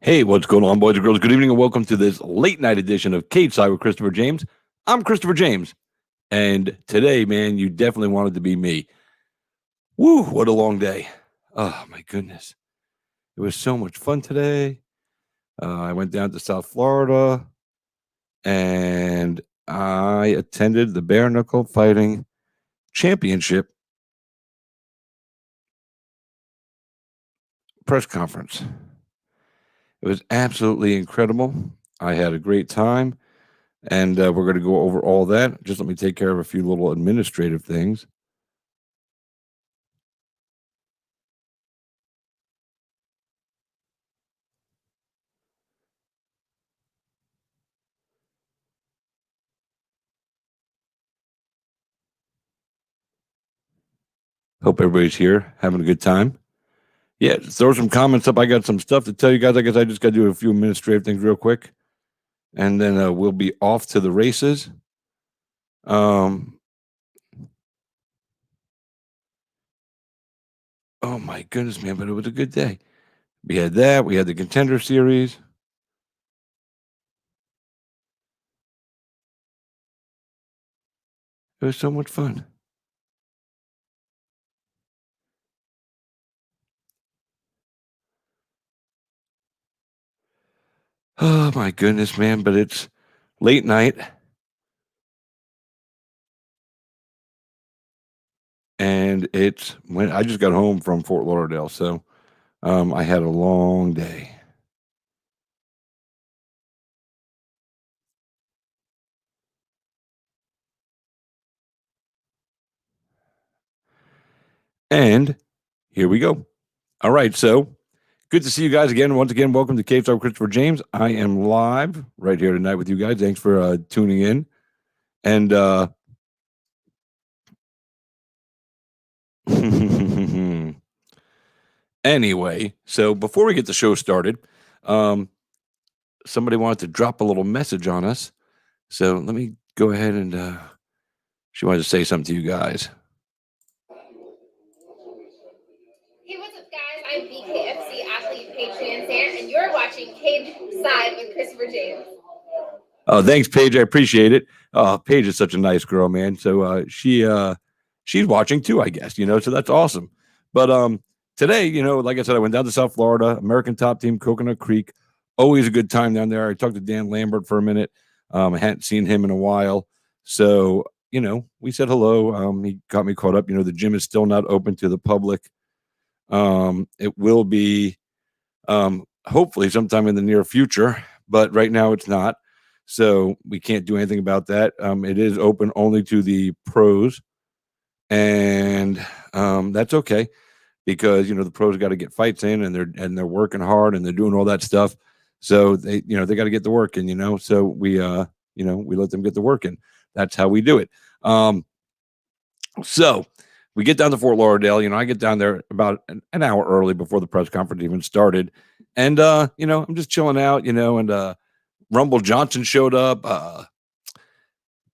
Hey, what's going on, boys and girls? Good evening and welcome to this late night edition of Cage Side with Christopher James. I'm Christopher James, and today, man, you definitely wanted to be me. Woo, what a long day. Oh, my goodness. It was so much fun today. I went down to South Florida, and I attended the Bare Knuckle Fighting Championship press conference. It was absolutely incredible. I had a great time. And we're going to go over all that. Just let me take care of a few little administrative things. Hope everybody's here having a good time. Yeah, throw some comments up. I got some stuff to tell you guys. I guess I just got to do a few administrative things real quick. And then we'll be off to the races. Oh, my goodness, man. But it was a good day. We had that. We had the Contender series. It was so much fun. Oh, my goodness, man. But it's late night. And it's when I just got home from Fort Lauderdale. So I had a long day. And here we go. All right, so good to see you guys again. Once again, welcome to Cave Talk with Christopher James. I am live right here tonight with you guys. Thanks for tuning in. And anyway, so before we get the show started, somebody wanted to drop a little message on us. So let me go ahead and she wanted to say something to you guys. Hey, what's up, guys? I'm BKFC athlete Paige Sansair, and you're watching Cage Side with Christopher James. Oh, thanks, Paige. I appreciate it. Paige is such a nice girl, man. So she's watching too, I guess. So that's awesome. But today, like I said, I went down to South Florida, American Top Team, Coconut Creek. Always a good time down there. I talked to Dan Lambert for a minute. I hadn't seen him in a while, so we said hello. He got me caught up. The gym is still not open to the public. It will be hopefully sometime in the near future, but right now it's not. So we can't do anything about that. It is open only to the pros, and that's okay because the pros got to get fights in, and they're working hard and they're doing all that stuff. So they they got to get the work in. So we we let them get the work in. That's how we do it. So we get down to Fort Lauderdale. I get down there about an hour early before the press conference even started, and I'm just chilling out. And Rumble Johnson showed up.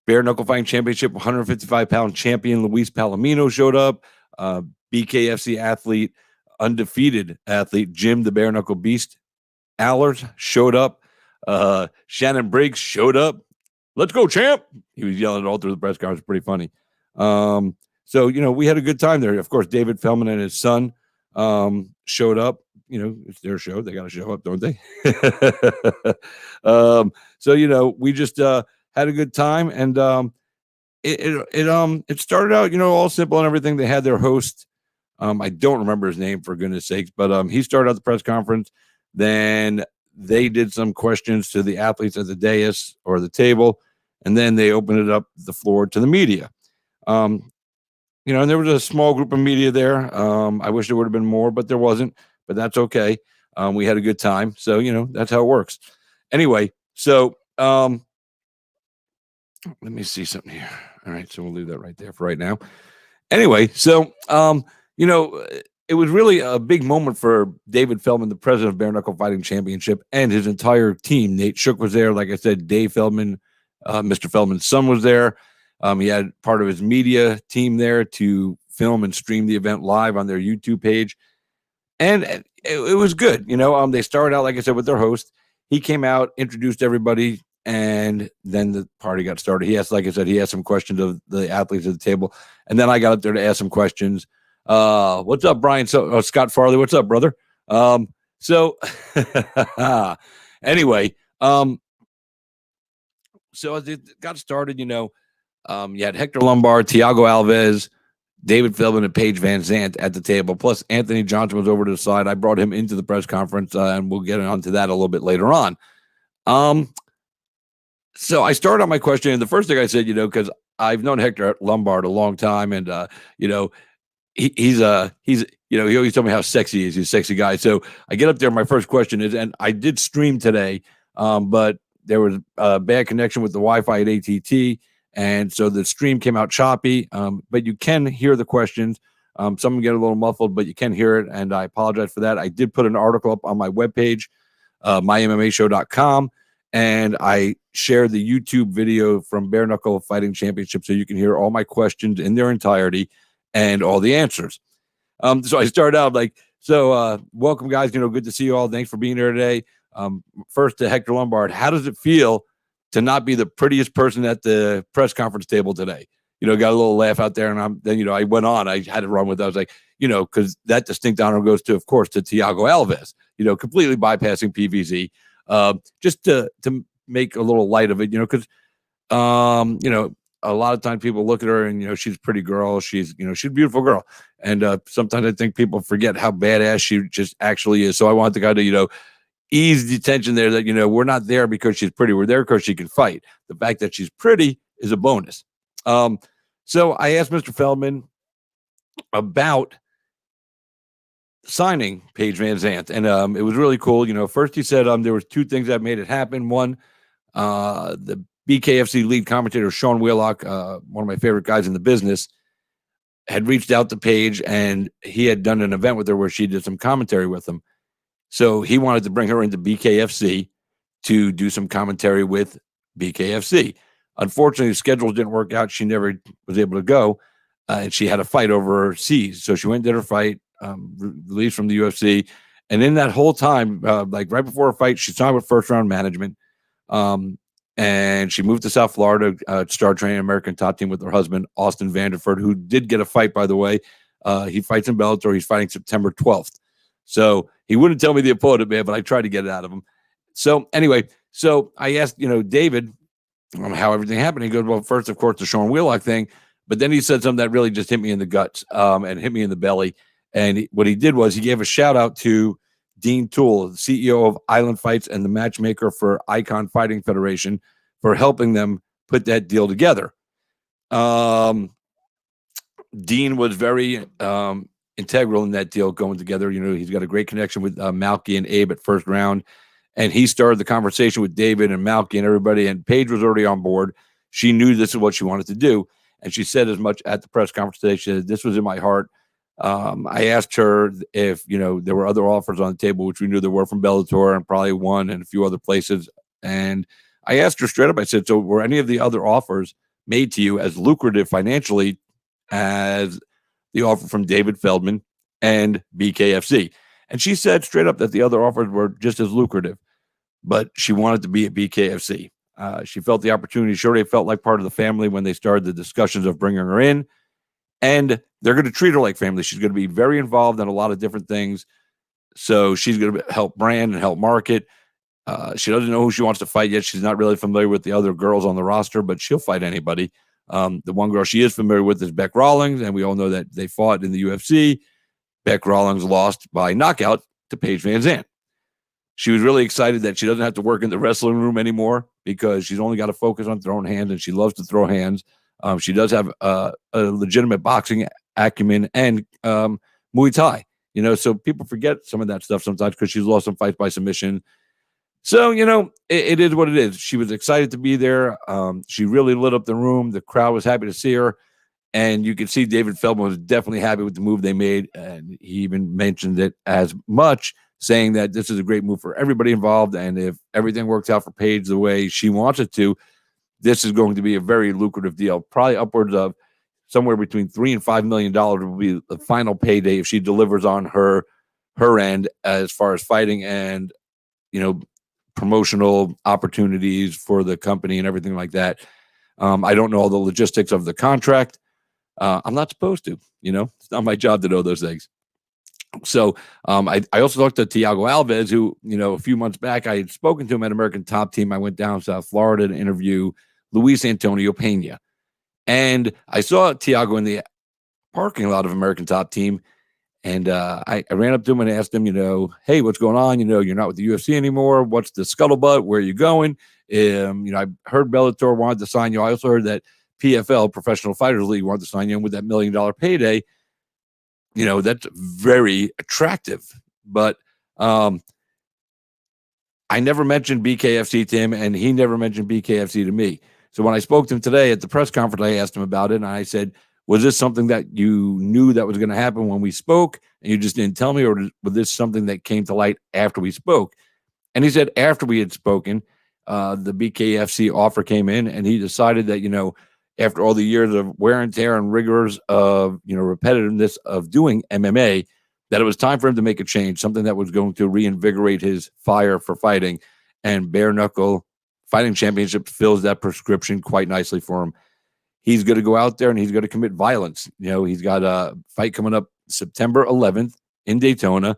Bare Knuckle Fighting Championship 155-pound champion Luis Palomino showed up. BKFC athlete, undefeated athlete Jim the Bare Knuckle Beast Allers showed up. Shannon Briggs showed up. Let's go, champ! He was yelling all through the press conference. Pretty funny. So we had a good time there. Of course, David Feldman and his son showed up. It's their show. They got to show up, don't they? So we just had a good time, and it started out all simple and everything. They had their host. I don't remember his name, for goodness sakes, but he started out the press conference. Then they did some questions to the athletes at the dais or the table, and then they opened it up the floor to the media. And there was a small group of media there. I wish there would have been more, but there wasn't. But that's okay. We had a good time. So, that's how it works. Anyway, so let me see something here. All right, so we'll leave that right there for right now. Anyway, so it was really a big moment for David Feldman, the president of Bare Knuckle Fighting Championship, and his entire team. Nate Shook was there. Like I said, Dave Feldman, Mr. Feldman's son was there. He had part of his media team there to film and stream the event live on their YouTube page. And it was good. They started out, like I said, with their host. He came out, introduced everybody, and then the party got started. Like I said, he asked some questions of the athletes at the table, and then I got up there to ask some questions. What's up, Brian? Scott Farley, what's up, brother? So anyway, so as it got started, you had Hector Lombard, Thiago Alves, David Feldman, and Paige Van Zandt at the table. Plus, Anthony Johnson was over to the side. I brought him into the press conference, and we'll get onto that a little bit later on. So I started on my question, and the first thing I said, because I've known Hector Lombard a long time, and he's he always told me how sexy he is. He's a sexy guy. So I get up there. My first question is, and I did stream today, but there was a bad connection with the Wi-Fi at ATT. And so the stream came out choppy, but you can hear the questions. Some of them get a little muffled, but you can hear it. And I apologize for that. I did put an article up on my webpage, mymmashow.com. And I shared the YouTube video from Bare Knuckle Fighting Championship so you can hear all my questions in their entirety and all the answers. So I started out welcome, guys. Good to see you all. Thanks for being here today. First to Hector Lombard. How does it feel to not be the prettiest person at the press conference table today? Got a little laugh out there, and then I went on. I had to run with it. I was like, because that distinct honor goes to, of course, to Thiago Alves. Completely bypassing PVZ. Just to make a little light of it, because a lot of times people look at her and she's a pretty girl, she's a beautiful girl, and sometimes I think people forget how badass she just actually is. So I want the guy to ease the tension there that we're not there because she's pretty, we're there because she can fight. The fact that she's pretty is a bonus. So I asked Mr. Feldman about signing Paige Van Zandt, and it was really cool. First he said there was two things that made it happen. One, the BKFC lead commentator Sean Wheelock, one of my favorite guys in the business, had reached out to Paige, and he had done an event with her where she did some commentary with him. So he wanted to bring her into BKFC to do some commentary with BKFC. Unfortunately, the schedules didn't work out. She never was able to go, and she had a fight overseas. So she went and did her fight, released from the UFC. And in that whole time, right before her fight, she signed with First Round Management. And she moved to South Florida to start training American Top Team with her husband, Austin Vanderford, who did get a fight, by the way. He fights in Bellator. He's fighting September 12th. So he wouldn't tell me the opponent, man, but I tried to get it out of him. So anyway, I asked, David, how everything happened. He goes, well, first, of course, the Sean Wheelock thing. But then he said something that really just hit me in the guts and hit me in the belly. And what he did was he gave a shout out to Dean Toole, the CEO of Island Fights and the matchmaker for Icon Fighting Federation, for helping them put that deal together. Dean was very integral in that deal going together. He's got a great connection with Malky and Abe at First Round. And he started the conversation with David and Malky and everybody. And Paige was already on board. She knew this is what she wanted to do. And she said as much at the press conference today. She said, this was in my heart. I asked her if, there were other offers on the table, which we knew there were from Bellator and probably one and a few other places. And I asked her straight up, I said, so were any of the other offers made to you as lucrative financially as the offer from David Feldman and BKFC? And she said straight up that the other offers were just as lucrative, but she wanted to be at BKFC. She felt the opportunity. She already felt like part of the family when they started the discussions of bringing her in. And they're going to treat her like family. She's going to be very involved in a lot of different things. So she's going to help brand and help market. She doesn't know who she wants to fight yet. She's not really familiar with the other girls on the roster, but she'll fight anybody. The one girl she is familiar with is Beck Rawlings, and we all know that they fought in the UFC. Beck Rawlings lost by knockout to Paige Van Zandt. She was really excited that she doesn't have to work in the wrestling room anymore because she's only got to focus on throwing hands, and she loves to throw hands. She does have a legitimate boxing acumen and Muay Thai, so people forget some of that stuff sometimes because she's lost some fights by submission. So, it is what it is. She was excited to be there. She really lit up the room. The crowd was happy to see her. And you could see David Feldman was definitely happy with the move they made. And he even mentioned it as much, saying that this is a great move for everybody involved. And if everything works out for Paige the way she wants it to, this is going to be a very lucrative deal, probably upwards of somewhere between $3 and $5 million will be the final payday if she delivers on her her end as far as fighting and, promotional opportunities for the company and everything like that. I don't know all the logistics of the contract. I'm not supposed to, it's not my job to know those things. So I also talked to Thiago Alves, who, a few months back, I had spoken to him at American Top Team. I went down to South Florida to interview Luis Antonio Pena. And I saw Thiago in the parking lot of American Top Team. And I ran up to him and asked him, hey, what's going on? You're not with the UFC anymore. What's the scuttlebutt? Where are you going? I heard Bellator wanted to sign you. I also heard that PFL, Professional Fighters League, wanted to sign you with that $1 million payday. That's very attractive. But I never mentioned BKFC to him, and he never mentioned BKFC to me. So when I spoke to him today at the press conference, I asked him about it, and I said, was this something that you knew that was going to happen when we spoke and you just didn't tell me, or was this something that came to light after we spoke? And he said after we had spoken, the BKFC offer came in, and he decided that, after all the years of wear and tear and rigors of, repetitiveness of doing MMA, that it was time for him to make a change, something that was going to reinvigorate his fire for fighting. And bare knuckle fighting championship fills that prescription quite nicely for him. He's going to go out there and he's going to commit violence. He's got a fight coming up September 11th in Daytona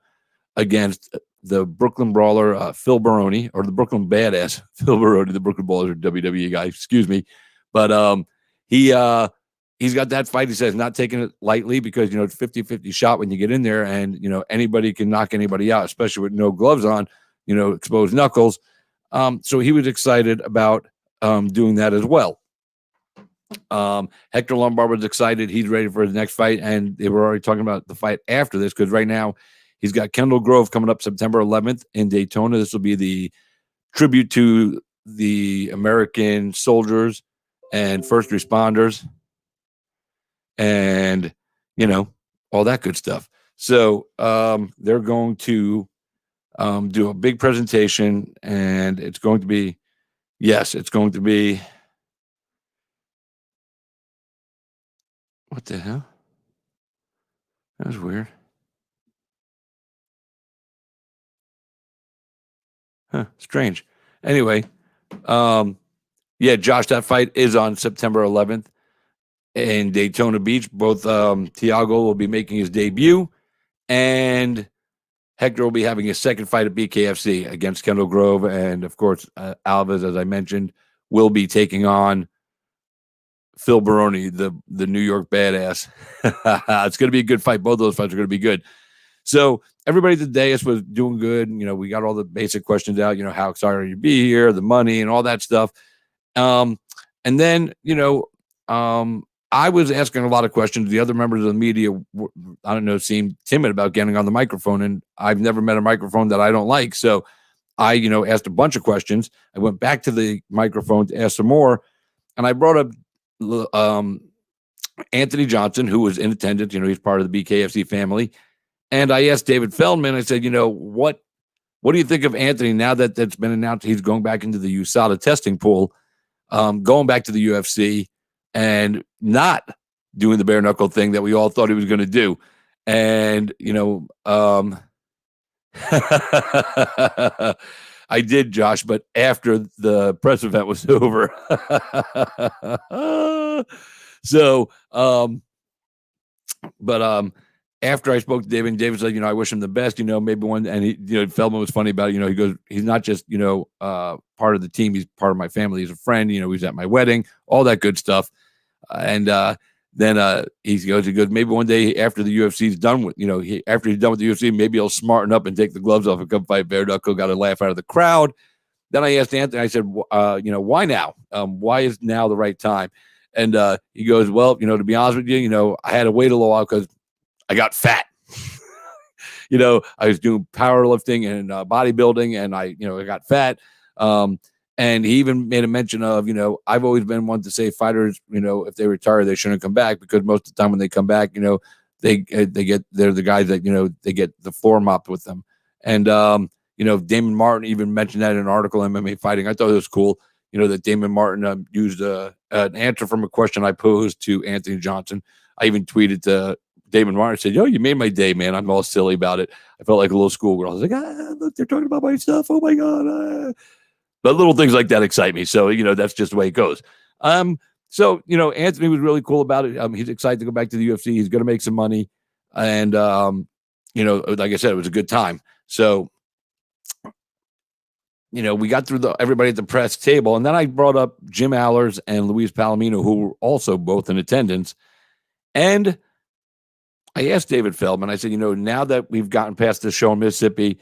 against the Brooklyn Brawler, Phil Baroni, or the Brooklyn Badass, Phil Baroni, the Brooklyn Brawler WWE guy, excuse me. But he's got that fight. He says not taking it lightly because, it's 50-50 shot when you get in there, and, anybody can knock anybody out, especially with no gloves on, exposed knuckles. So he was excited about doing that as well. Hector Lombard was excited. He's ready for his next fight, and they were already talking about the fight after this because right now he's got Kendall Grove coming up September 11th in Daytona. This will be the tribute to the American soldiers and first responders and, all that good stuff. So they're going to do a big presentation, and it's going to be, what the hell? That was weird. Strange. Anyway, Josh, that fight is on September 11th in Daytona Beach. Both Thiago will be making his debut, and Hector will be having his second fight at BKFC against Kendall Grove. And, of course, Alves, as I mentioned, will be taking on Phil Baroni, the New York Badass. It's going to be a good fight. Both of those fights are going to be good. So everybody at the dais was doing good. We got all the basic questions out, how excited are you to be here, the money and all that stuff. And then, I was asking a lot of questions. The other members of the media, seemed timid about getting on the microphone, and I've never met a microphone that I don't like. So I, asked a bunch of questions. I went back to the microphone to ask some more, and I brought up Anthony Johnson, who was in attendance. He's part of the BKFC family. And I asked David Feldman, I said, what do you think of Anthony now that that's been announced he's going back into the USADA testing pool, going back to the UFC and not doing the bare knuckle thing that we all thought he was going to do. And, I did, Josh, but after the press event was over. So, after I spoke to David, and David said, I wish him the best, maybe one, and he, Feldman was funny about it. He goes, he's not just, part of the team. He's part of my family. He's a friend, he's at my wedding, all that good stuff. And then he goes, maybe one day after the UFC's done with, after he's done with the UFC, maybe he'll smarten up and take the gloves off and come fight bare knuckle. Got a laugh out of the crowd. Then I asked Anthony, I said, why now? Why is now the right time? And he goes, well, to be honest with you, I had to wait a little while because I got fat. I was doing powerlifting and bodybuilding, and I got fat. And he even made a mention of, I've always been one to say fighters, if they retire, they shouldn't come back, because most of the time when they come back, they're the guys that, they get the floor mopped with them. And, Damon Martin even mentioned that in an article, MMA Fighting. I thought it was cool, that Damon Martin used an answer from a question I posed to Anthony Johnson. I even tweeted to Damon Martin said, "Yo, you made my day, man." I'm all silly about it. I felt like a little schoolgirl. I was like, look, they're talking about my stuff. Oh my God. But little things like that excite me. So, that's just the way it goes. So, Anthony was really cool about it. He's excited to go back to the UFC. He's going to make some money. And, like I said, it was a good time. So, we got through everybody at the press table. And then I brought up Jim Allers and Luis Palomino, who were also both in attendance. And I asked David Feldman, I said, now that we've gotten past the show in Mississippi,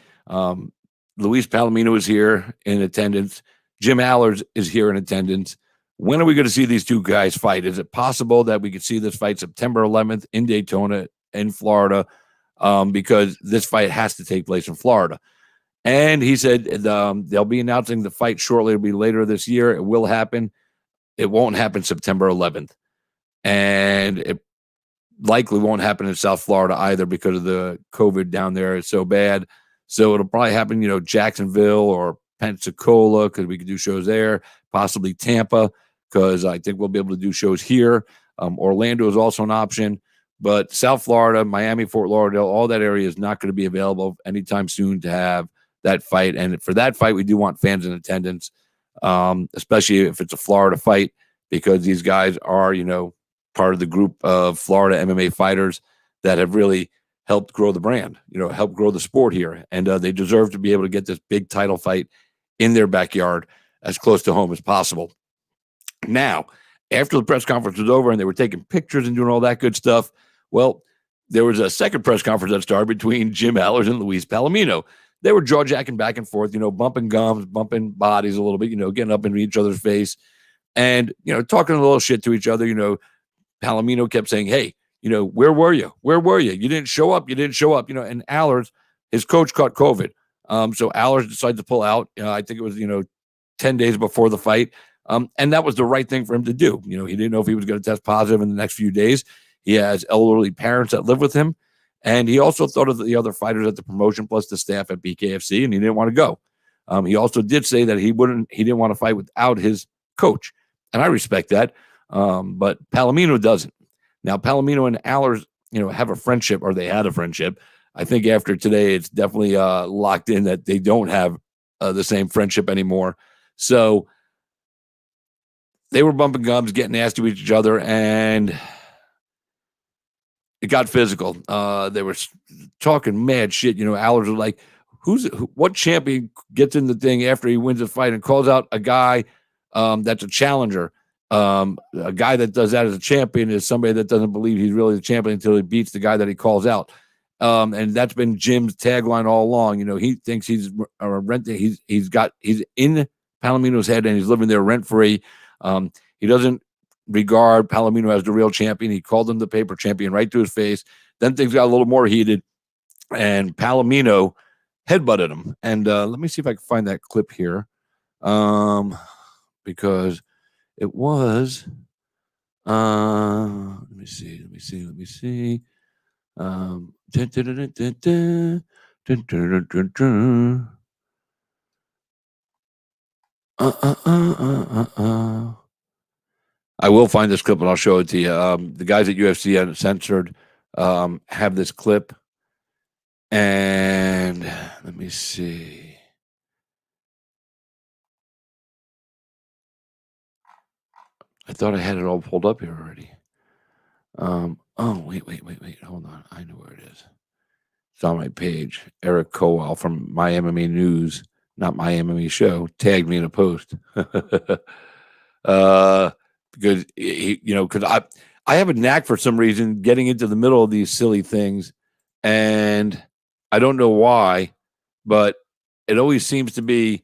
Luis Palomino is here in attendance. Jim Allers is here in attendance. When are we going to see these two guys fight? Is it possible that we could see this fight September 11th in Daytona in Florida? Because this fight has to take place in Florida. And he said they'll be announcing the fight shortly. It'll be later this year. It will happen. It won't happen September 11th. And it likely won't happen in South Florida either because of the COVID down there. It's so bad. So it'll probably happen, Jacksonville or Pensacola, because we could do shows there, possibly Tampa, because I think we'll be able to do shows here. Orlando is also an option, but South Florida, Miami, Fort Lauderdale, all that area is not going to be available anytime soon to have that fight. And for that fight, we do want fans in attendance, especially if it's a Florida fight, because these guys are, part of the group of Florida MMA fighters that have really helped grow the brand, help grow the sport here. And they deserve to be able to get this big title fight in their backyard as close to home as possible. Now, after the press conference was over and they were taking pictures and doing all that good stuff, well, there was a second press conference that started between Jim Allers and Luis Palomino. They were jaw-jacking back and forth, bumping gums, bumping bodies a little bit, getting up into each other's face and, talking a little shit to each other. Palomino kept saying, "Hey, where were you? Where were you? You didn't show up. You didn't show up." And Allers, his coach, caught COVID. So Allers decided to pull out. I think it was, 10 days before the fight. And that was the right thing for him to do. He didn't know if he was going to test positive in the next few days. He has elderly parents that live with him. And he also thought of the other fighters at the promotion plus the staff at BKFC, and he didn't want to go. He also did say that he didn't want to fight without his coach. And I respect that. But Palomino doesn't. Now, Palomino and Allers, have a friendship, or they had a friendship. I think after today, it's definitely locked in that they don't have the same friendship anymore. So they were bumping gums, getting nasty with each other, and it got physical. They were talking mad shit. Allers was like, what champion gets in the thing after he wins a fight and calls out a guy that's a challenger? A guy that does that as a champion is somebody that doesn't believe he's really the champion until he beats the guy that he calls out. And that's been Jim's tagline all along. He thinks he's renting. He's in Palomino's head and he's living there rent free. He doesn't regard Palomino as the real champion. He called him the paper champion right to his face. Then things got a little more heated, and Palomino headbutted him. And let me see if I can find that clip here, because it was. Let me see. I will find this clip and I'll show it to you. The guys at UFC Uncensored have this clip. And let me see. I thought I had it all pulled up here already. Wait. Hold on. I know where it is. It's on my page. Eric Kowal from My MMA News, not My MMA Show, tagged me in a post. Because because I have a knack for some reason getting into the middle of these silly things, and I don't know why, but it always seems to be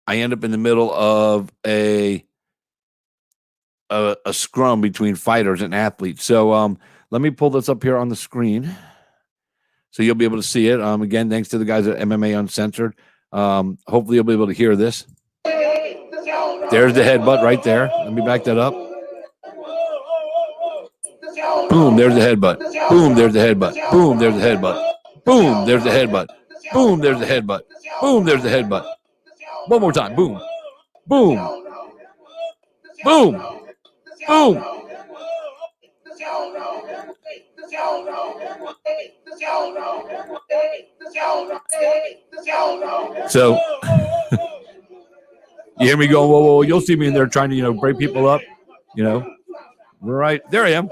I end up in the middle of a scrum between fighters and athletes. So let me pull this up here on the screen so you'll be able to see it. Again, thanks to the guys at MMA Uncensored. Hopefully you'll be able to hear this. There's the headbutt right there. Let me back that up. Boom, there's the headbutt. Boom, there's the headbutt. Boom, there's the headbutt. Boom, there's the headbutt. Boom, there's the headbutt. Boom, there's the headbutt. One more time. Boom. Boom. Boom. Boom. So you hear me going, whoa, whoa, you'll see me in there trying to, break people up, right there I am.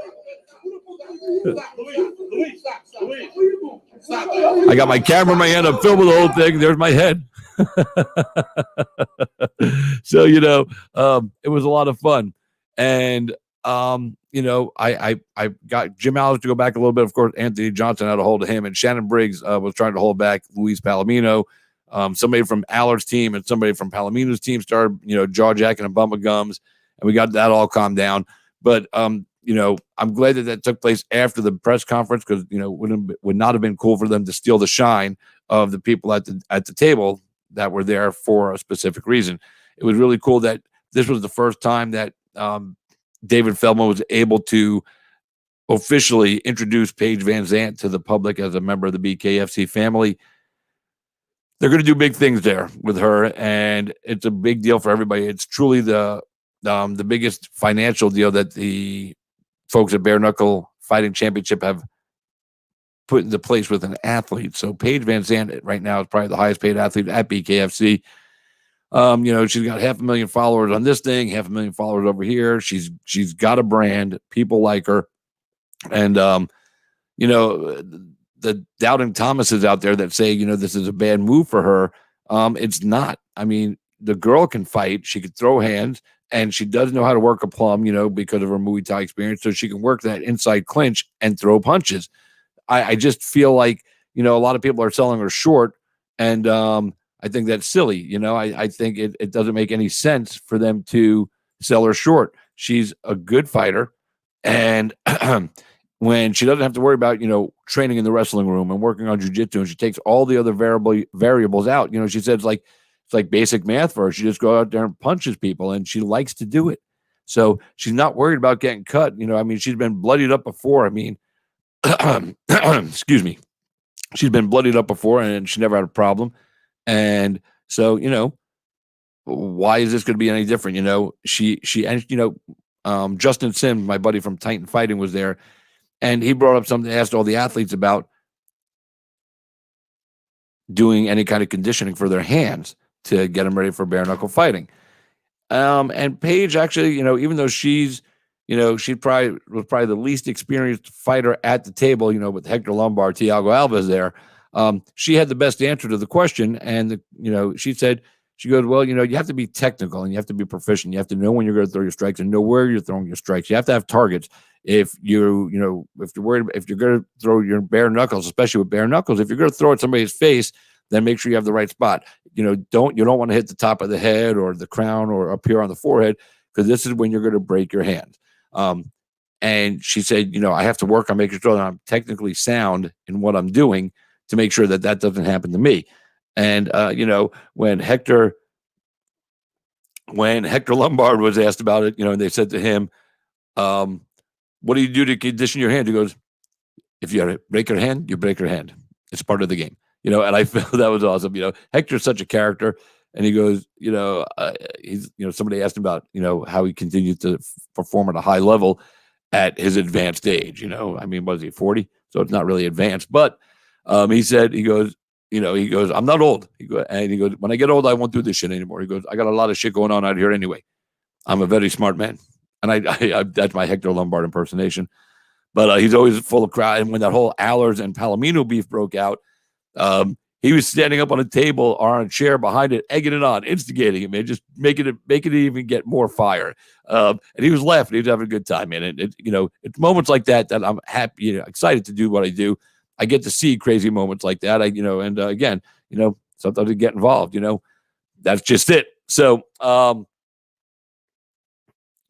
I got my camera in my hand. I'm filming the whole thing. There's my head. So, it was a lot of fun. And, I got Jim Allen to go back a little bit. Of course, Anthony Johnson had a hold of him, and Shannon Briggs was trying to hold back Luis Palomino. Somebody from Allard's team and somebody from Palomino's team started, jaw jacking and bumping gums, and we got that all calmed down. But, I'm glad that took place after the press conference because, would not have been cool for them to steal the shine of the people at the table that were there for a specific reason. It was really cool that this was the first time that David Feldman was able to officially introduce Paige Van Zandt to the public as a member of the BKFC family. They're going to do big things there with her, and it's a big deal for everybody. It's truly the biggest financial deal that the folks at Bare Knuckle Fighting Championship have put into place with an athlete. So Paige Van Zandt right now is probably the highest paid athlete at BKFC. She's got 500,000 followers on this thing, 500,000 followers over here. She's got a brand. People like her. And, the doubting Thomases out there that say, this is a bad move for her. It's not. I mean, the girl can fight. She could throw hands, and she does know how to work a plum, because of her Muay Thai experience. So she can work that inside clinch and throw punches. I just feel like, a lot of people are selling her short, and I think that's silly. I think it doesn't make any sense for them to sell her short. She's a good fighter, and when she doesn't have to worry about, training in the wrestling room and working on jiu-jitsu, and she takes all the other variables out, she said it's like basic math for her. She just goes out there and punches people, and she likes to do it. So she's not worried about getting cut. She's been bloodied up before. Excuse me. She's been bloodied up before, and she never had a problem. And so, why is this going to be any different? Justin Sims, my buddy from Titan Fighting, was there, and he brought up something, asked all the athletes about doing any kind of conditioning for their hands to get them ready for bare knuckle fighting. And Paige actually, even though she was probably the least experienced fighter at the table, with Hector Lombard, Thiago Alves there, she had the best answer to the question. And, she goes, well, you have to be technical and you have to be proficient. You have to know when you're going to throw your strikes and know where you're throwing your strikes. You have to have targets. If you're worried, if you're going to throw your bare knuckles, especially with bare knuckles, if you're going to throw at somebody's face, then make sure you have the right spot. You don't want to hit the top of the head or the crown or up here on the forehead, because this is when you're going to break your hand. And she said, I have to work on making sure that I'm technically sound in what I'm doing to make sure that doesn't happen to me. And, when Hector Lombard was asked about it, and they said to him, what do you do to condition your hand? He goes, if you break your hand, you break your hand. It's part of the game, and I felt that was awesome. Hector's such a character. And he goes, he's, somebody asked him about, how he continued to perform at a high level at his advanced age. Was he 40? So it's not really advanced, but he said, he goes, I'm not old. He goes, when I get old, I won't do this shit anymore. He goes, I got a lot of shit going on out here anyway. I'm a very smart man. And I that's my Hector Lombard impersonation. But he's always full of crowd. And when that whole Allers and Palomino beef broke out, he was standing up on a table or on a chair behind it, egging it on, instigating it, man, just making it even get more fire. And he was laughing. He was having a good time, man. It's moments like that I'm happy, excited to do what I do. I get to see crazy moments like that. Again, sometimes I get involved, that's just it. So,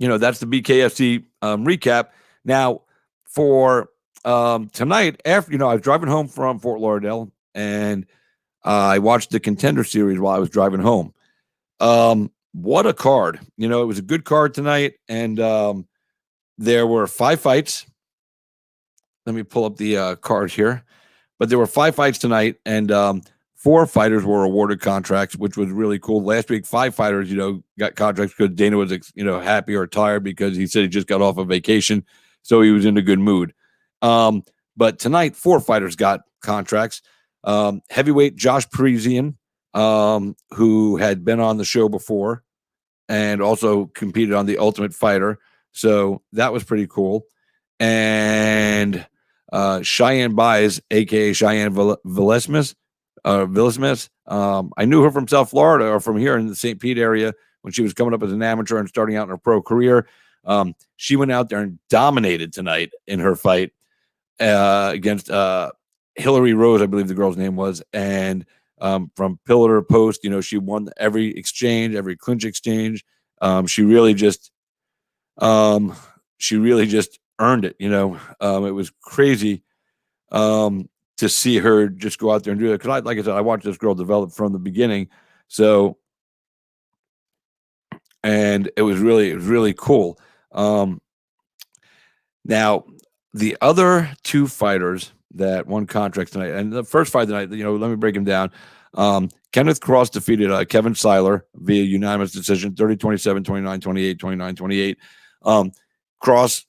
that's the BKFC recap. Now for tonight, after, I was driving home from Fort Lauderdale, and I watched the Contender series while I was driving home. What a card. It was a good card tonight, and there were 5 fights. Let me pull up the card here. But there were 5 fights tonight, and 4 fighters were awarded contracts, which was really cool. Last week, 5 fighters, got contracts because Dana was, happy or tired because he said he just got off a vacation, so he was in a good mood. But tonight, 4 fighters got contracts. Heavyweight Josh Parisian, who had been on the show before and also competed on The Ultimate Fighter. So that was pretty cool. And Cheyenne Baez, aka Cheyenne Villesmes. I knew her from South Florida or from here in the St. Pete area when she was coming up as an amateur and starting out in her pro career. She went out there and dominated tonight in her fight against Hillary Rose, I believe the girl's name was. And from pillar to post, she won every exchange, every clinch exchange. She really just earned it. It was crazy to see her just go out there and do it. Because like I said, I watched this girl develop from the beginning. So, and it was really cool. Now, the other two fighters that won contracts tonight, and the first fight tonight, let me break them down. Kenneth Cross defeated Kevin Seiler via unanimous decision, 30-27, 29-28, 29-28. Cross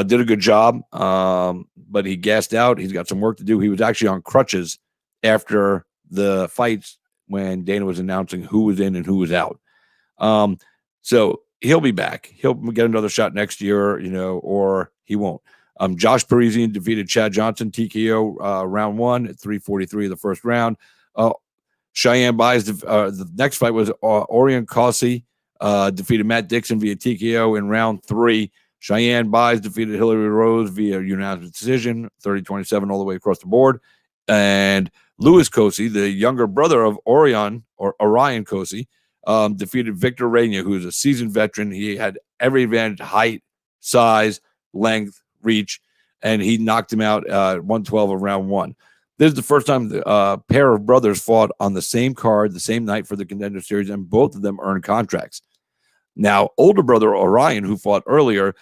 did a good job, but he gassed out. He's got some work to do. He was actually on crutches after the fights when Dana was announcing who was in and who was out. So he'll be back. He'll get another shot next year, or he won't. Josh Parisian defeated Chad Johnson, TKO round 1 at 3:43 of the first round. Cheyenne Baez, the next fight was Orion Kossi defeated Matt Dixon via TKO in round 3. Cheyenne Baez defeated Hillary Rose via unanimous decision, 30-27 all the way across the board. And Louis Kossi, the younger brother of Orion Kossi, defeated Victor Reyna, who is a seasoned veteran. He had every advantage: height, size, length, reach, and he knocked him out 112 of round 1. This is the first time the pair of brothers fought on the same card, the same night for the Contender Series, and both of them earned contracts. Now, older brother Orion, who fought earlier,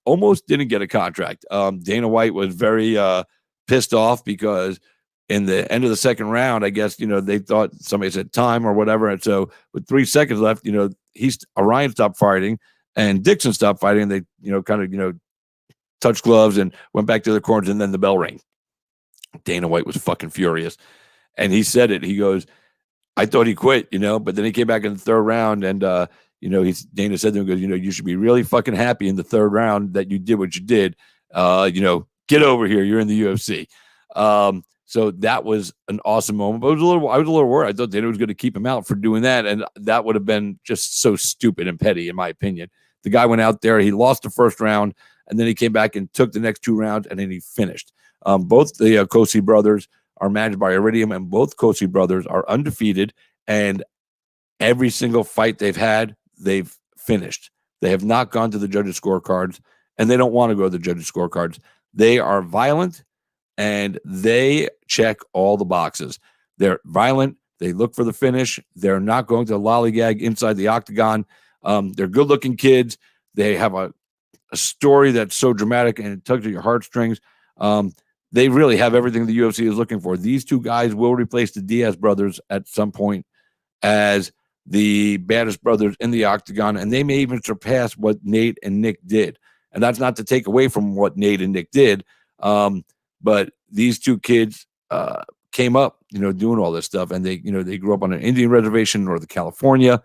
almost didn't get a contract. Dana White was very pissed off because in the end of the second round, I guess, they thought somebody said time or whatever. And so with 3 seconds left, Orion stopped fighting and Dixon stopped fighting. And they, touched gloves and went back to their corners, and then the bell rang. Dana White was fucking furious. And he said it. He goes, I thought he quit, but then he came back in the third round and, Dana said to him, goes, you should be really fucking happy in the third round that you did what you did. Get over here. You're in the UFC. So that was an awesome moment. But I was a little worried. I thought Dana was going to keep him out for doing that. And that would have been just so stupid and petty, in my opinion. The guy went out there, he lost the first round, and then he came back and took the next 2 rounds, and then he finished. Both the Kossi brothers are managed by Iridium, and both Kossi brothers are undefeated. And every single fight they've had, they've finished. They have not gone to the judges' scorecards, and they don't want to go to the judges' scorecards. They are violent, and they check all the boxes. They're violent. They look for the finish. They're not going to lollygag inside the octagon. They're good-looking kids. They have a story that's so dramatic and it tugs at your heartstrings. They really have everything the UFC is looking for. These two guys will replace the Diaz brothers at some point as the baddest brothers in the octagon, and they may even surpass what Nate and Nick did. And that's not to take away from what Nate and Nick did, but these two kids came up, doing all this stuff, and they grew up on an Indian reservation in Northern California,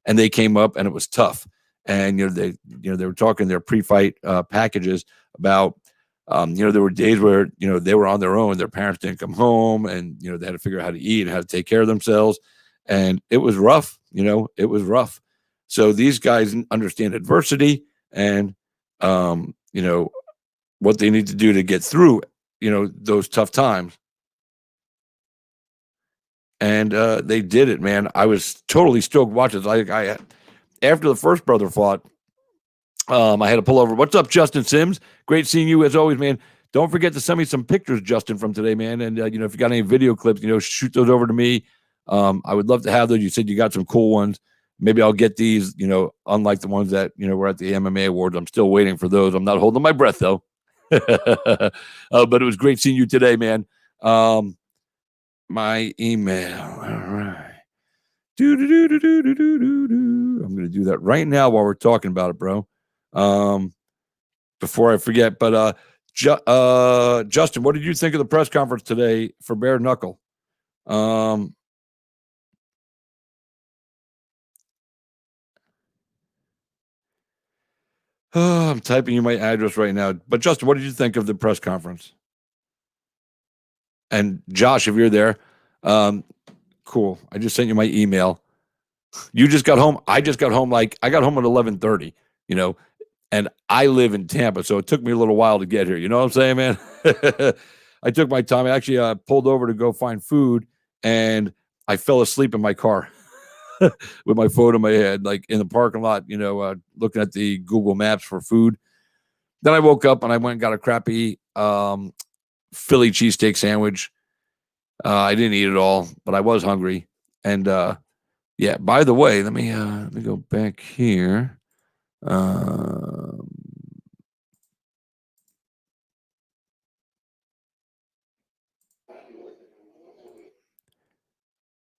and they came up, and it was tough. And they were talking their pre-fight packages about there were days where they were on their own, their parents didn't come home, and they had to figure out how to eat and how to take care of themselves, and it was rough. It was rough. So these guys understand adversity and what they need to do to get through those tough times. And they did it, man. I was totally stoked watching this. I after the first brother fought, I had to pull over. What's up, Justin Sims? Great seeing you as always, man. Don't forget to send me some pictures, Justin, from today, man. And if you got any video clips, shoot those over to me. I would love to have those. You said you got some cool ones. Maybe I'll get these, unlike the ones that, were at the MMA Awards. I'm still waiting for those. I'm not holding my breath, though. But it was great seeing you today, man. My email. All right. I'm going to do that right now while we're talking about it, bro. Before I forget. But Justin, what did you think of the press conference today for Bare Knuckle? I'm typing you my address right now. But Justin, what did you think of the press conference? And Josh, if you're there, cool. I just sent you my email. You just got home. I just got home. I got home at 11:30. And I live in Tampa, so it took me a little while to get here. You know what I'm saying, man? I took my time. I actually pulled over to go find food, and I fell asleep in my car with my phone in my head, in the parking lot, looking at the Google Maps for food. Then I woke up and I went and got a crappy Philly cheesesteak sandwich. I didn't eat it all, but I was hungry. And yeah, by the way, let me go back here.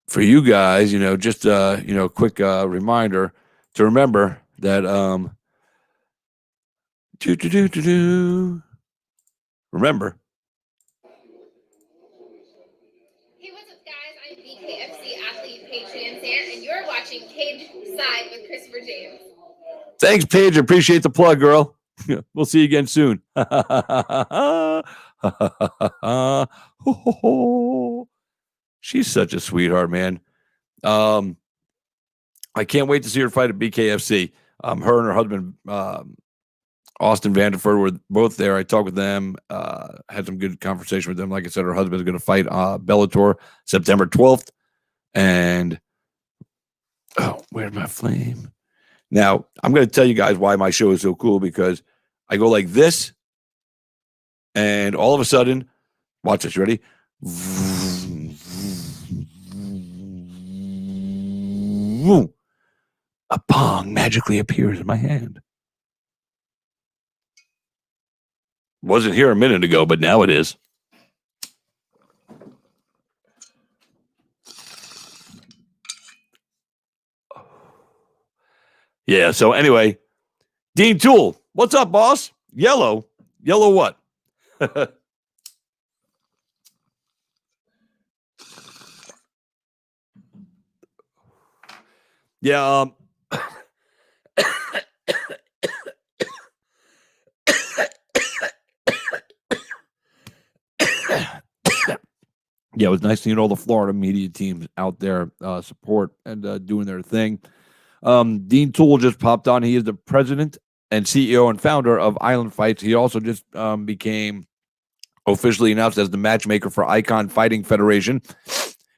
For you guys, just quick reminder to remember that remember. Hey, what's up, guys? I'm BKFC athlete Paige and you're watching Cage Side with Christopher James. Thanks, Paige. Appreciate the plug, girl. We'll see you again soon. She's such a sweetheart, man. I can't wait to see her fight at BKFC. Her and her husband, Austin Vanderford, were both there. I talked with them, had some good conversation with them. Like I said, her husband is going to fight Bellator September 12th. And, where's my flame? Now, I'm going to tell you guys why my show is so cool, because I go like this, and all of a sudden, watch this, you ready? A pong magically appears in my hand. Wasn't here a minute ago, but now it is. Yeah, so anyway, Dean Toole, what's up, boss? Yellow what? Yeah, yeah, it was nice seeing all the Florida media teams out there support and doing their thing. Dean Toole just popped on. He is the president and CEO and founder of Island Fights. He also just became officially announced as the matchmaker for Icon Fighting Federation,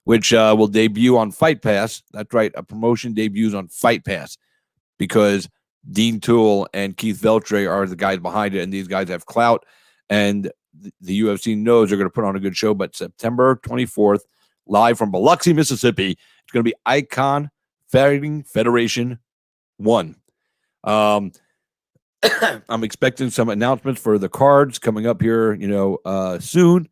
which will debut on Fight Pass. That's right, a promotion debuts on Fight Pass, because Dean Toole and Keith Veltre are the guys behind it, and these guys have clout, and the UFC knows they're going to put on a good show. But September 24th, live from Biloxi, Mississippi, it's going to be Icon Fighting Federation 1. I'm expecting some announcements for the cards coming up here, soon.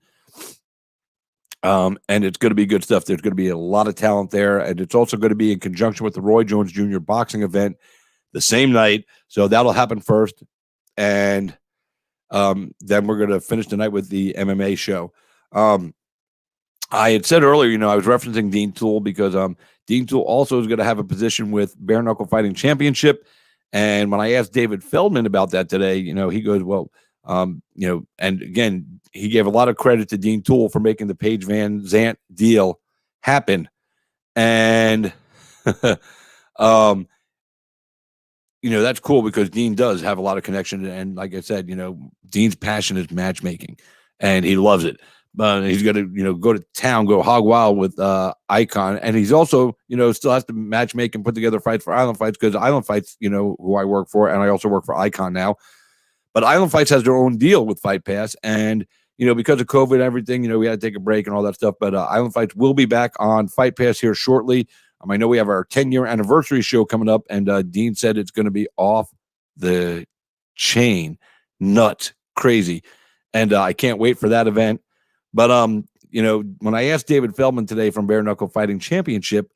And it's going to be good stuff. There's going to be a lot of talent there, and it's also going to be in conjunction with the Roy Jones Jr. boxing event the same night. So that'll happen first, and then we're going to finish the night with the MMA show. I had said earlier, I was referencing Dean Toole because Dean Toole also is going to have a position with Bare Knuckle Fighting Championship. And when I asked David Feldman about that today, he goes, well, and again, he gave a lot of credit to Dean Toole for making the Paige Van Zant deal happen. And, that's cool, because Dean does have a lot of connection. And like I said, Dean's passion is matchmaking, and he loves it. But he's going to, go to town, go hog wild with Icon. And he's also, still has to matchmake and put together fights for Island Fights, because Island Fights, who I work for, and I also work for Icon now. But Island Fights has their own deal with Fight Pass. And, because of COVID and everything, we had to take a break and all that stuff. But Island Fights will be back on Fight Pass here shortly. I know we have our 10-year anniversary show coming up, and Dean said it's going to be off the chain, nuts, crazy. And I can't wait for that event. But, when I asked David Feldman today from Bare Knuckle Fighting Championship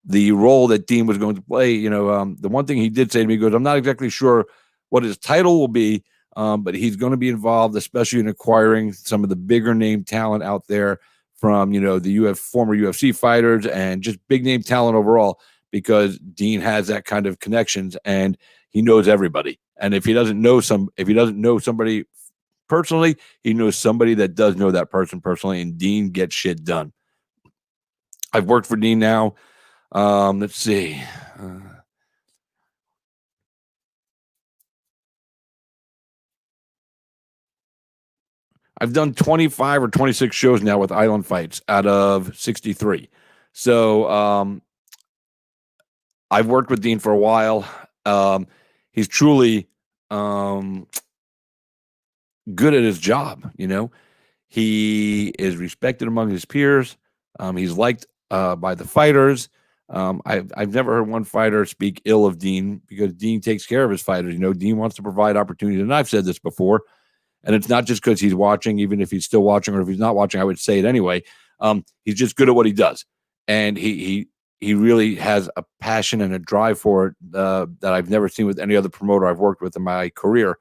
the role that Dean was going to play, the one thing he did say to me, he goes, I'm not exactly sure what his title will be, but he's going to be involved, especially in acquiring some of the bigger name talent out there from, the former UFC fighters and just big name talent overall, because Dean has that kind of connections and he knows everybody. And if he doesn't know somebody personally, he knows somebody that does know that person personally, and Dean gets shit done. I've worked for Dean now. Let's see. I've done 25 or 26 shows now with Island Fights out of 63. So I've worked with Dean for a while. He's truly good at his job. He is respected among his peers. He's liked by the fighters. I've never heard one fighter speak ill of Dean, because Dean takes care of his fighters. Dean wants to provide opportunities, and I've said this before. And it's not just because he's watching, even if he's still watching, or if he's not watching, I would say it anyway. He's just good at what he does. And he really has a passion and a drive for it that I've never seen with any other promoter I've worked with in my career.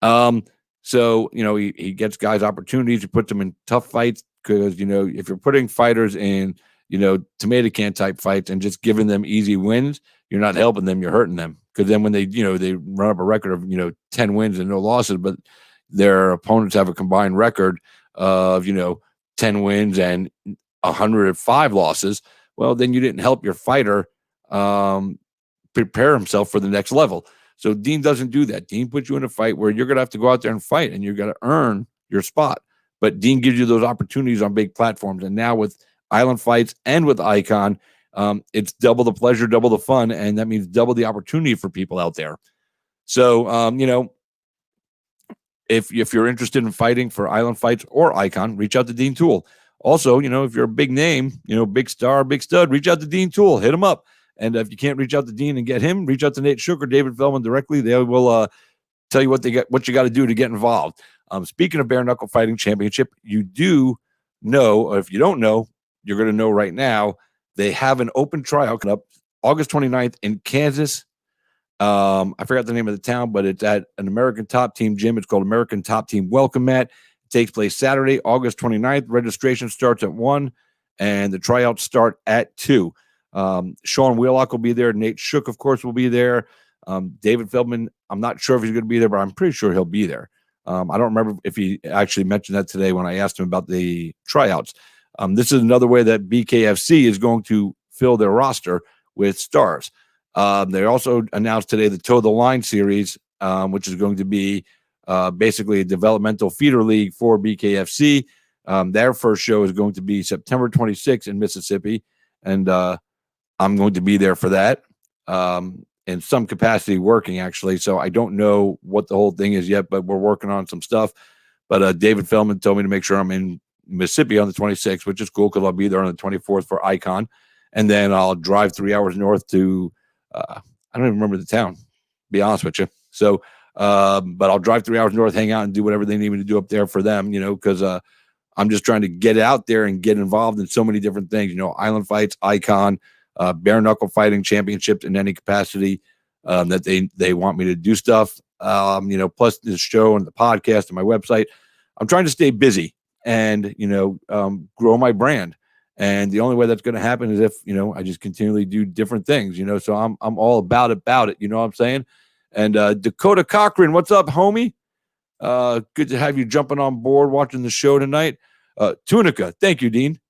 So, he gets guys opportunities. He puts them in tough fights, because, if you're putting fighters in, tomato can type fights and just giving them easy wins, you're not helping them, you're hurting them. Because then when they run up a record of, 10 wins and no losses, but their opponents have a combined record of, 10 wins and 105 losses, well, then you didn't help your fighter prepare himself for the next level. So Dean doesn't do that. Dean puts you in a fight where you're going to have to go out there and fight, and you're going to earn your spot. But Dean gives you those opportunities on big platforms. And now with Island Fights and with Icon, it's double the pleasure, double the fun, and that means double the opportunity for people out there. So, if you're interested in fighting for Island Fights or Icon, reach out to Dean Toole. Also, if you're a big name, big star, big stud, reach out to Dean Toole, hit him up. And if you can't reach out to Dean and get him, reach out to Nate Shook or David Feldman directly. They will tell you what you got to do to get involved. Speaking of Bare Knuckle Fighting Championship, you do know, or if you don't know, you're going to know right now, they have an open tryout coming up August 29th in Kansas. I forgot the name of the town, but it's at an American Top Team gym. It's called American Top Team Welcome Mat. It takes place Saturday, August 29th. Registration starts at 1, and the tryouts start at 2. Sean Wheelock will be there. Nate Shook, of course, will be there. David Feldman, I'm not sure if he's going to be there, but I'm pretty sure he'll be there. I don't remember if he actually mentioned that today when I asked him about the tryouts. This is another way that BKFC is going to fill their roster with stars. They also announced today the Toe the Line series, which is going to be basically a developmental feeder league for BKFC. Their first show is going to be September 26th in Mississippi, and I'm going to be there for that in some capacity working, actually. So I don't know what the whole thing is yet, but we're working on some stuff. But David Feldman told me to make sure I'm in Mississippi on the 26th, which is cool because I'll be there on the 24th for Icon. And then I'll drive 3 hours north to I don't even remember the town, to be honest with you. So, but I'll drive 3 hours north, hang out, and do whatever they need me to do up there for them, because I'm just trying to get out there and get involved in so many different things, Island Fights, Icon, Bare Knuckle Fighting Championships in any capacity that they want me to do stuff, plus this show and the podcast and my website. I'm trying to stay busy and, grow my brand. And the only way that's going to happen is if, I just continually do different things, so I'm all about it. You know what I'm saying? And Dakota Cochran, what's up, homie? Good to have you jumping on board, watching the show tonight. Tunica, thank you, Dean.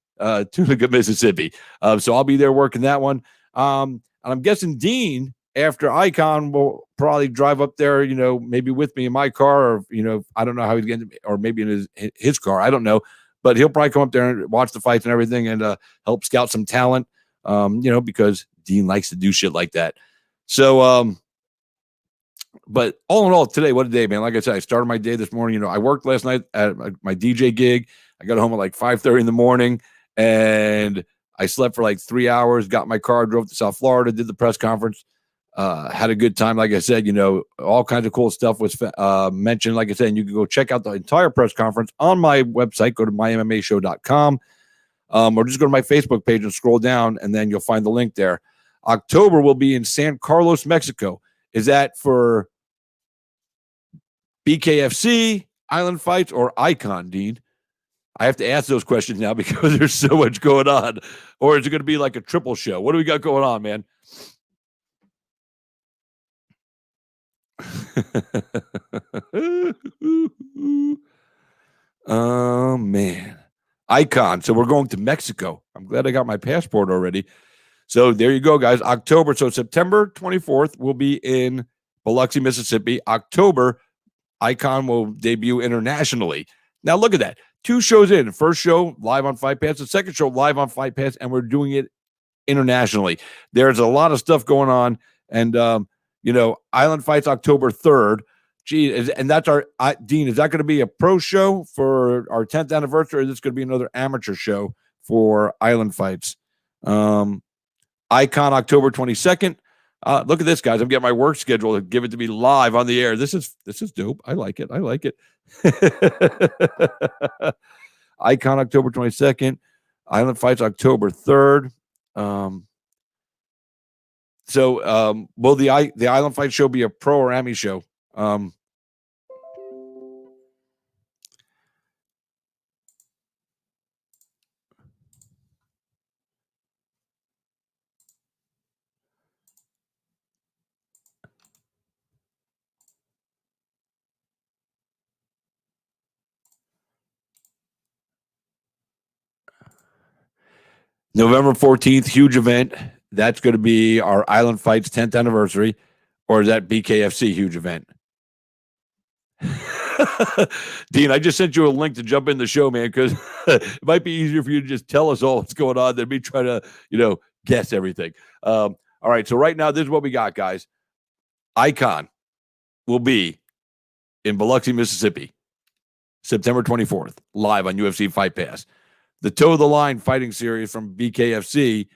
Tunica, Mississippi. So I'll be there working that one. And I'm guessing Dean, after Icon, will probably drive up there, maybe with me in my car, or, I don't know how he's getting, or maybe in his car. I don't know. But he'll probably come up there and watch the fights and everything and help scout some talent, because Dean likes to do shit like that. So, but all in all, today, what a day, man. Like I said, I started my day this morning. I worked last night at my DJ gig. I got home at like 5:30 in the morning, and I slept for like 3 hours, got my car, drove to South Florida, did the press conference, had a good time. Like I said, all kinds of cool stuff was mentioned. Like I said, and you can go check out the entire press conference on my website. Go to mymmashow.com, or just go to my Facebook page and scroll down, and then you'll find the link there. October will be in San Carlos, Mexico. Is that for BKFC, Island Fights, or Icon, Dean? I have to ask those questions now because there's so much going on. Or is it going to be like a triple show? What do we got going on, man? Oh, man. Icon. So we're going to Mexico. I'm glad I got my passport already. So there you go, guys. October. So September 24th, we'll be in Biloxi, Mississippi. October, Icon will debut internationally. Now, look at that. 2 shows in. First show live on Fight Pass. The second show live on Fight Pass, and we're doing it internationally. There's a lot of stuff going on. And, Island Fights October 3rd. Gee, and that's our Dean. Is that going to be a pro show for our 10th anniversary, or is this going to be another amateur show for Island Fights? Icon October 22nd. Look at this, guys. I'm getting my work schedule to give it to me live on the air. This is dope. I like it. Icon October 22nd. Island Fights October 3rd. Will the Island Fight show be a pro or Ami show? November 14th, huge event. That's going to be our Island Fights 10th anniversary, or is that BKFC huge event? Dean, I just sent you a link to jump in the show, man, because it might be easier for you to just tell us all what's going on than me try to, guess everything. All right, so right now, this is what we got, guys. Icon will be in Biloxi, Mississippi, September 24th, live on UFC Fight Pass. The Toe of the Line fighting series from BKFC,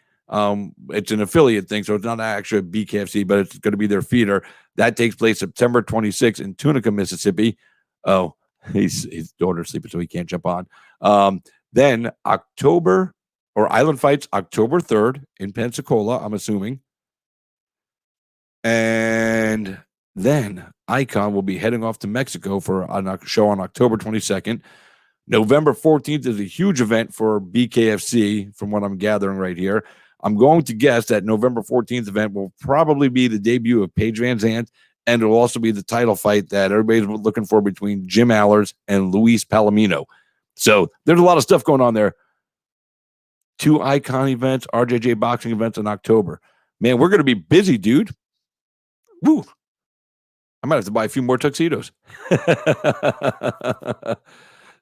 it's an affiliate thing, so it's not actually a BKFC, but it's going to be their feeder. That takes place September 26th in Tunica, Mississippi. Oh, his daughter's sleeping, so he can't jump on. Then Island Fights October 3rd in Pensacola, I'm assuming. And then Icon will be heading off to Mexico for a show on October 22nd. November 14th is a huge event for BKFC, from what I'm gathering right here. I'm going to guess that November 14th event will probably be the debut of Paige Van Zandt, and it will also be the title fight that everybody's looking for between Jim Allers and Luis Palomino. So there's a lot of stuff going on there. 2 Icon events, RJJ boxing events in October. Man, we're going to be busy, dude. Woo. I might have to buy a few more tuxedos.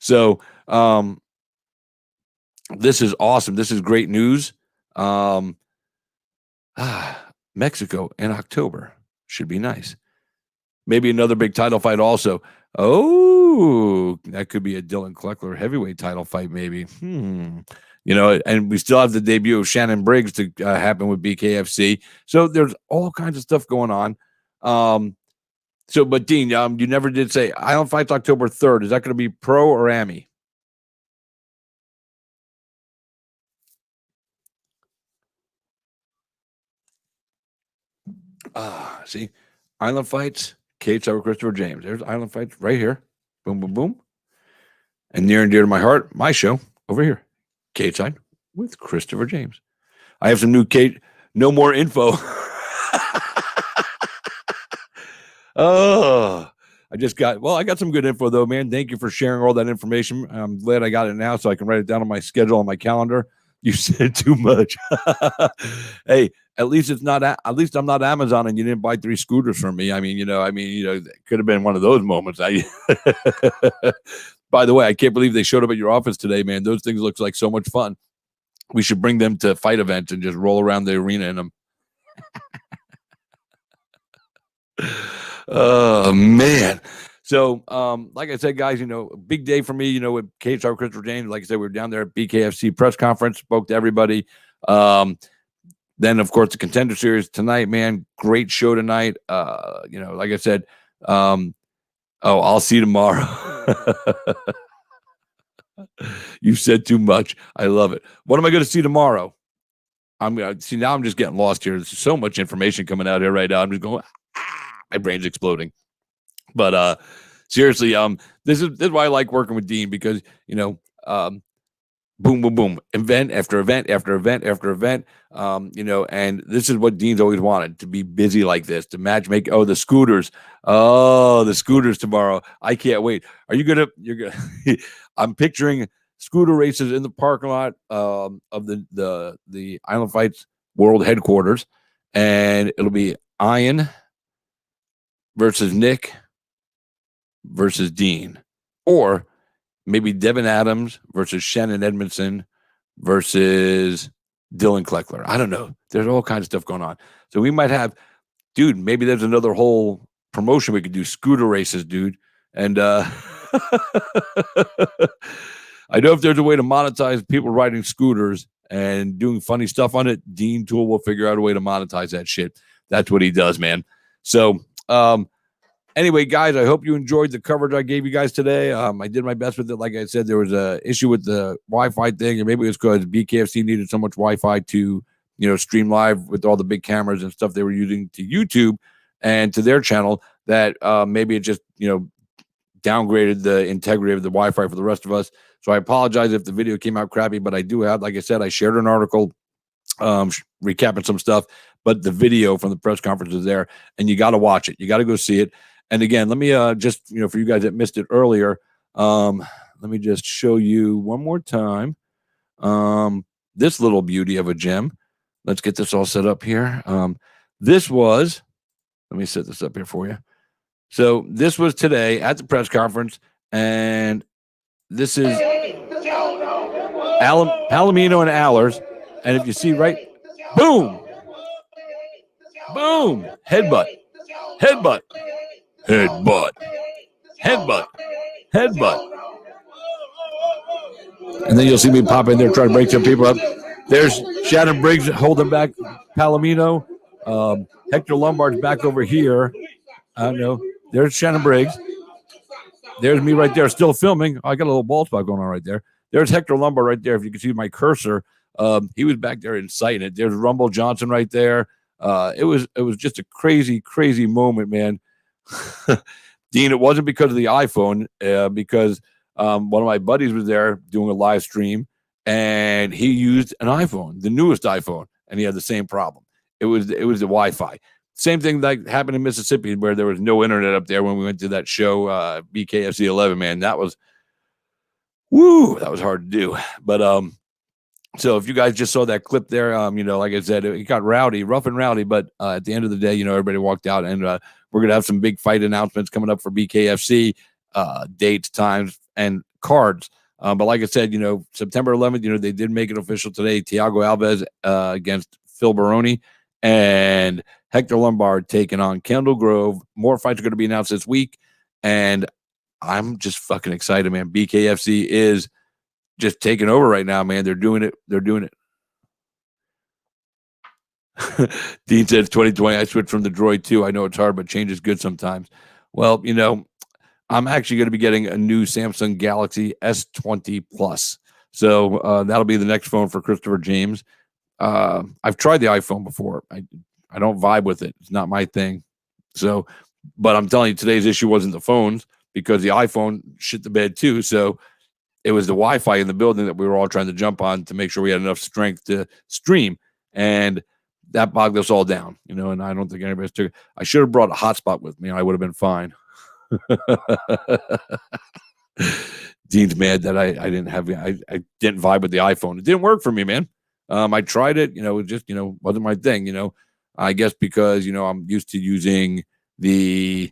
So, this is awesome. This is great news. Mexico in October should be nice. Maybe another big title fight also. Oh, that could be a Dylan Kleckler heavyweight title fight, maybe. And we still have the debut of Shannon Briggs to happen with BKFC. So there's all kinds of stuff going on. But Dean, you never did say Island Fights October 3rd. Is that going to be pro or Ami? See, Island Fights, Cage Side with Christopher James. There's Island Fights right here. Boom, boom, boom. And near and dear to my heart, my show over here, Cage Side with Christopher James. I have some new no more info. Oh, I got some good info though, man. Thank you for sharing all that information. I'm glad I got it now so I can write it down on my schedule on my calendar. You said too much. Hey, at least I'm not Amazon and you didn't buy 3 scooters from me. It could have been one of those moments. By the way, I can't believe they showed up at your office today, man. Those things look like so much fun. We should bring them to fight events and just roll around the arena in them. Oh, man. So, like I said, guys, big day for me, with Cage Side Christopher James. Like I said, we were down there at BKFC press conference, spoke to everybody. Then, of course, the Contender Series tonight, man. Great show tonight. Like I said, I'll see you tomorrow. You said too much. I love it. What am I going to see tomorrow? I'm just getting lost here. There's so much information coming out here right now. I'm just going, my brain's exploding. But Seriously, this is why I like working with Dean, because boom, boom, boom, event after event after event after event. And this is what Dean's always wanted, to be busy like this, to match make. Oh, the scooters. Oh, the scooters tomorrow. I can't wait. Are you gonna? You're gonna. I'm picturing scooter races in the parking lot of the Island Fights World Headquarters, and it'll be Ian versus Nick versus Dean, or maybe Devin Adams versus Shannon Edmondson versus Dylan Kleckler. I don't know. There's all kinds of stuff going on. So we might have, dude, maybe there's another whole promotion we could do, scooter races, dude. And I know if there's a way to monetize people riding scooters and doing funny stuff on it, Dean Tool will figure out a way to monetize that shit. That's what he does, man. So, anyway, guys, I hope you enjoyed the coverage I gave you guys today. I did my best with it. Like I said, there was a issue with the Wi-Fi thing, and maybe it was because BKFC needed so much Wi-Fi to, stream live with all the big cameras and stuff they were using to YouTube and to their channel, that maybe it just, downgraded the integrity of the Wi-Fi for the rest of us. So I apologize if the video came out crappy, but I do have, like I said, I shared an article recapping some stuff, but the video from the press conference is there, and you got to watch it. You got to go see it. And again, let me just, for you guys that missed it earlier, let me just show you one more time this little beauty of a gem. Let's get this all set up here. Let me set this up here for you. So this was today at the press conference, and this is Palomino and Allers. And if you see right, boom, boom, headbutt, headbutt, headbutt, headbutt, headbutt. And then you'll see me pop in there trying to break some people up. There's Shannon Briggs holding back Palomino. Hector Lombard's back over here. I don't know. There's Shannon Briggs. There's me right there, still filming. I got a little bald spot going on right there. There's Hector Lombard right there. If you can see my cursor, he was back there inciting it. There's Rumble Johnson right there. It was just a crazy, crazy moment, man. Dean, it wasn't because of the iPhone, because one of my buddies was there doing a live stream, and he used an iPhone, the newest iPhone, and he had the same problem. It was the Wi-Fi. Same thing like happened in Mississippi, where there was no internet up there when we went to that show, BKFC 11, man. That was hard to do. But so if you guys just saw that clip there, like I said, it got rowdy, rough and rowdy. But at the end of the day, everybody walked out, and we're going to have some big fight announcements coming up for BKFC, dates, times, and cards. But like I said, September 11th, they did make it official today. Thiago Alves against Phil Baroni, and Hector Lombard taking on Kendall Grove. More fights are going to be announced this week, and I'm just fucking excited, man. BKFC is just taking over right now, man. They're doing it. Dean says 2020, I switched from the Droid 2. I know it's hard, but change is good sometimes. Well, I'm actually going to be getting a new Samsung Galaxy S20 Plus. So that'll be the next phone for Christopher James. I've tried the iPhone before. I don't vibe with it. It's not my thing. So, but I'm telling you, today's issue wasn't the phones, because the iPhone shit the bed too. So it was the Wi-Fi in the building that we were all trying to jump on to make sure we had enough strength to stream. And that bogged us all down, and I don't think anybody's took it. I should have brought a hotspot with me. I would have been fine. Dean's mad that I didn't have, I didn't vibe with the iPhone. It didn't work for me, man. I tried it, it just, wasn't my thing, I guess because, I'm used to using the,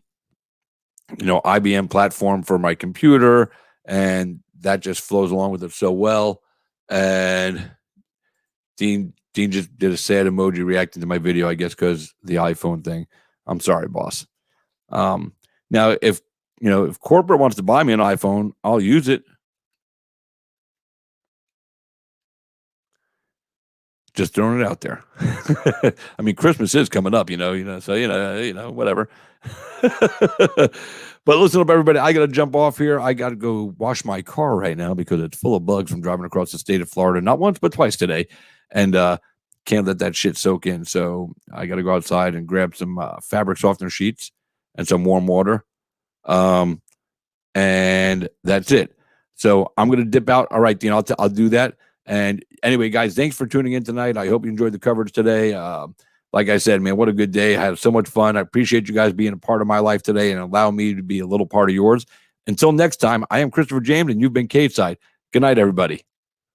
IBM platform for my computer, and that just flows along with it so well. And Dean just did a sad emoji reacting to my video, I guess, because the iPhone thing. I'm sorry, boss. Now, if corporate wants to buy me an iPhone, I'll use it. Just throwing it out there. I mean, Christmas is coming up, so whatever. But listen up, everybody. I got to jump off here. I got to go wash my car right now because it's full of bugs from driving across the state of Florida, not once but twice today, and can't let that shit soak in. So I got to go outside and grab some fabric softener sheets and some warm water. and that's it. So I'm going to dip out. All right, Dean, I'll do that. And anyway, guys, thanks for tuning in tonight. I hope you enjoyed the coverage today. Like I said, man, what a good day. I had so much fun. I appreciate you guys being a part of my life today and allow me to be a little part of yours. Until next time, I am Christopher James, and you've been Cave Side. Good night, everybody.